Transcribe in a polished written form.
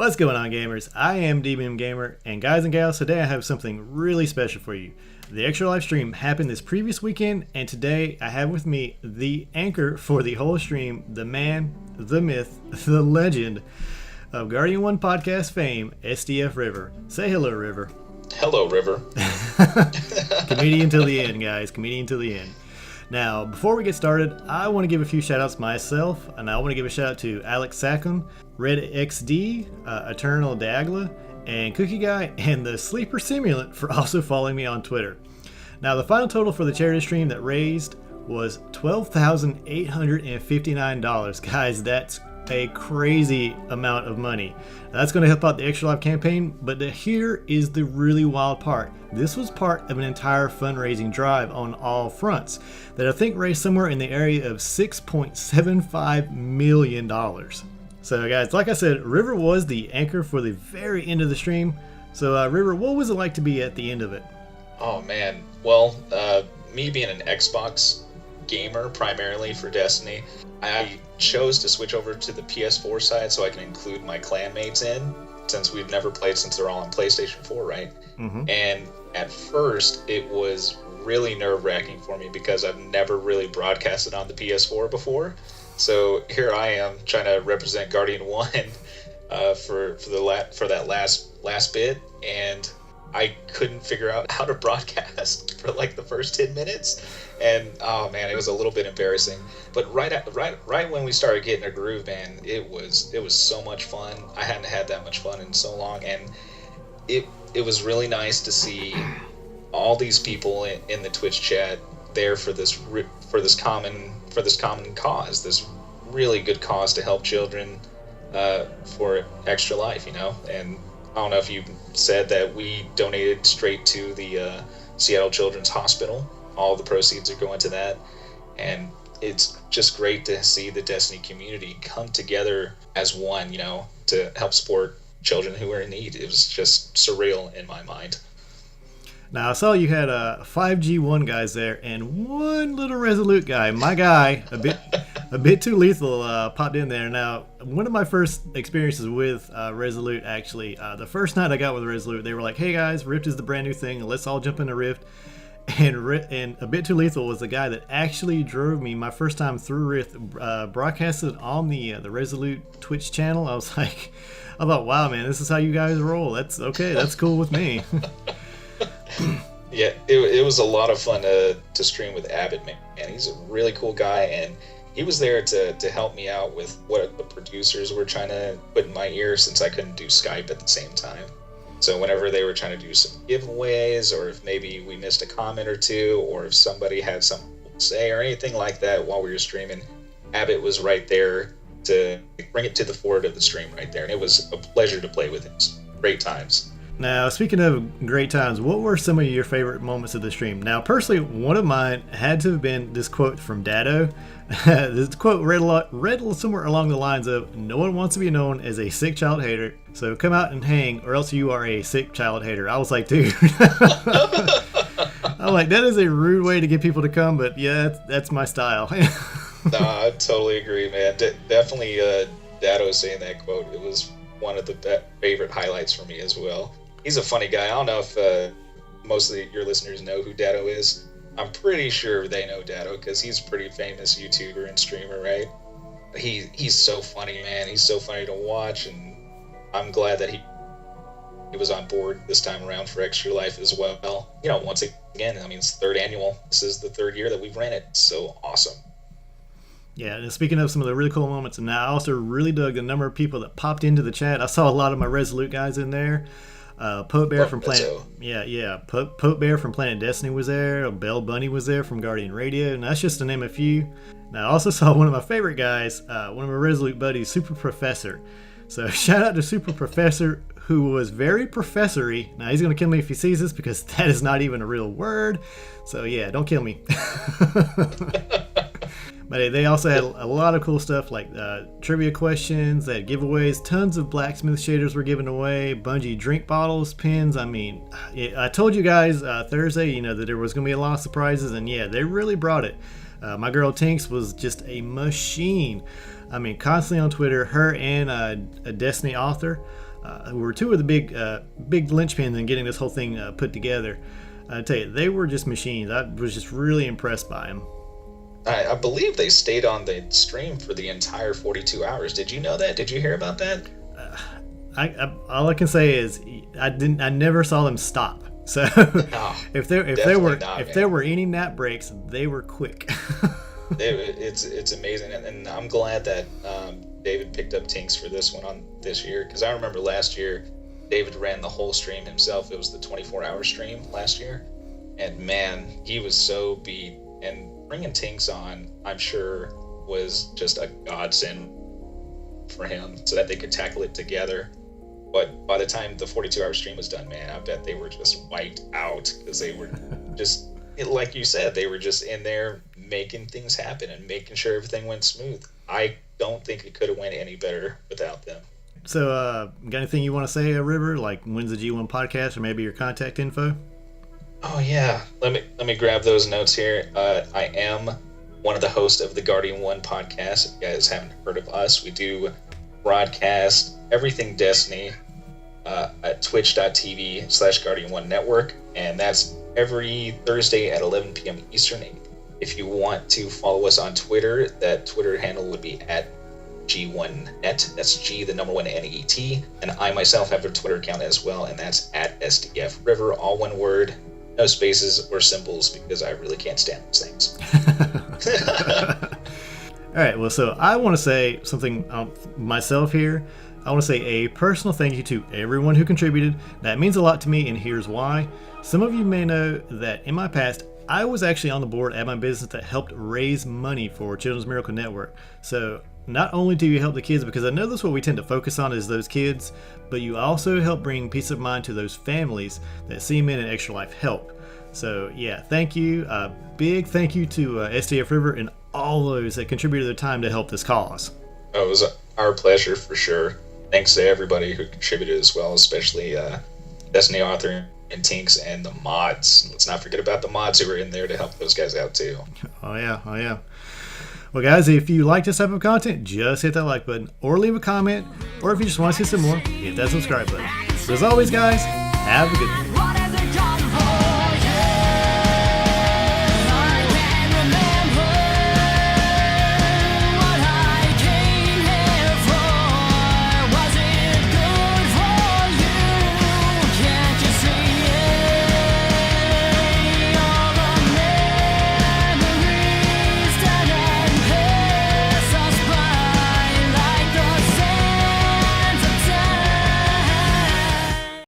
What's going on, gamers? I am DBM Gamer, and guys and gals, today I have something really special for you. The Extra Live stream happened this previous weekend, and today I have with me the anchor for the whole stream, the man, the myth, the legend of Guardian 1 podcast fame, SDF River. Say hello, River. Hello, River. Comedian till the end, guys. Comedian till the end. Now, before we get started, I want to give a few shout-outs myself, and I want to give a shout-out to Alex Sackham, Red XD, Eternal Dagla, and Cookie Guy, and the Sleeper Simulant for also following me on Twitter. Now, the final total for the charity stream that raised was $12,859. Guys, that's a crazy amount of money. That's going to help out the Extra Life campaign, but here is the really wild part. This was part of an entire fundraising drive on all fronts that I think raised somewhere in the area of $6.75 million. So guys, like I said, River was the anchor for the very end of the stream. So River, what was it like to be at the end of it? Oh man, well, me being an Xbox gamer primarily for Destiny, I chose to switch over to the PS4 side so I can include my clanmates in, since we've never played since they're all on PlayStation 4, right? Mm-hmm. And at first, it was really nerve-wracking for me because I've never really broadcasted on the PS4 before. So here I am trying to represent Guardian 1 for that last bit, and I couldn't figure out how to broadcast for like the first 10 minutes, and oh man, it was a little bit embarrassing. But right when we started getting a groove, man, it was so much fun. I hadn't had that much fun in so long, and it was really nice to see all these people in the Twitch chat there for this common cause, this really good cause to help children for Extra Life, you know. And I don't know if you said that we donated straight to the Seattle Children's Hospital. All the proceeds are going to that. And it's just great to see the Destiny community come together as one, you know, to help support children who are in need. It was just surreal in my mind. Now, I saw you had 5G1 guys there and one little Resolute guy. My guy, a bit too lethal, popped in there. Now, one of my first experiences with Resolute, actually, the first night I got with Resolute, they were like, hey guys, Rift is the brand new thing. Let's all jump into Rift. And a bit too lethal was the guy that actually drove me my first time through Rift, broadcasted on the Resolute Twitch channel. I thought, wow, man, this is how you guys roll. That's okay. That's cool with me. Yeah, it was a lot of fun to stream with Abbott, man. He's a really cool guy, and he was there to help me out with what the producers were trying to put in my ear, since I couldn't do Skype at the same time. So whenever they were trying to do some giveaways, or if maybe we missed a comment or two, or if somebody had something to say or anything like that while we were streaming, Abbott was right there to bring it to the forward of the stream right there. And it was a pleasure to play with him. Great times. Now, speaking of great times, what were some of your favorite moments of the stream? Now, personally, one of mine had to have been this quote from Dado. This quote read somewhere along the lines of, no one wants to be known as a sick child hater, so come out and hang, or else you are a sick child hater. I was like, dude. I'm like, that is a rude way to get people to come, but yeah, that's my style. No, I totally agree, man. Definitely Dado saying that quote, it was one of the favorite highlights for me as well. He's a funny guy. I don't know if most of your listeners know who Dado is. I'm pretty sure they know Dado because he's a pretty famous YouTuber and streamer, right? He's so funny, man. He's so funny to watch, and I'm glad that he was on board this time around for Extra Life as well. You know, once again, I mean, it's third annual. This is the third year that we've ran it. So awesome. Yeah, and speaking of some of the really cool moments, and I also really dug the number of people that popped into the chat. I saw a lot of my Resolute guys in there. Pope Bear from Planet, Pope Bear from Planet Destiny was there. Bell Bunny was there from Guardian Radio, and that's just to name a few. Now, I also saw one of my favorite guys, one of my Resolute buddies, Super Professor. So shout out to Super Professor, who was very professory. Now, he's going to kill me if he sees this because that is not even a real word. So yeah, don't kill me. But they also had a lot of cool stuff like trivia questions, they had giveaways, tons of blacksmith shaders were given away, Bungie drink bottles, pins. I mean, I told you guys Thursday, you know, that there was going to be a lot of surprises, and yeah, they really brought it. My girl Tinks was just a machine. I mean, constantly on Twitter, her and a Destiny author were two of the big linchpins in getting this whole thing put together. I tell you, they were just machines. I was just really impressed by them. I believe they stayed on the stream for the entire 42 hours. Did you know that? Did you hear about that? All I can say is I never saw them stop. So No, if there were any nap breaks, they were quick. It's amazing, and I'm glad that David picked up Tinks for this one on this year, because I remember last year David ran the whole stream himself. It was the 24-hour stream last year, and man, he was so beat. And bringing Tinks on, I'm sure, was just a godsend for him, so that they could tackle it together. But by the time the 42-hour stream was done, man, I bet they were just wiped out, because they were just, like you said, they were just in there making things happen and making sure everything went smooth. I don't think it could have went any better without them. So, got anything you want to say, River? Like, when's the G1 podcast, or maybe your contact info? Oh yeah, let me grab those notes here. I am one of the hosts of the Guardian 1 podcast. If you guys haven't heard of us, we do broadcast everything Destiny at twitch.tv/Guardian1 Network, and that's every Thursday at 11 p.m. Eastern. If you want to follow us on Twitter, that Twitter handle would be at G1net. That's G, the number 1 NET. And I myself have a Twitter account as well, and that's at SDF River, all one word, no spaces or symbols, because I really can't stand those things. All right, well, so I want to say something myself here. I want to say a personal thank you to everyone who contributed. That means a lot to me, and here's why. Some of you may know that in my past, I was actually on the board at my business that helped raise money for Children's Miracle Network. So not only do you help the kids, because I know that's what we tend to focus on is those kids, but you also help bring peace of mind to those families that CMN and Extra Life help. So yeah, thank you. Big thank you to SDF River and all those that contributed their time to help this cause. Oh, it was our pleasure for sure. Thanks to everybody who contributed as well, especially Destiny Author and Tinks and the mods. Let's not forget about the mods who were in there to help those guys out too. Oh yeah. Well, guys, if you like this type of content, just hit that like button or leave a comment, or if you just want to see some more, hit that subscribe button. So as always, guys, have a good one.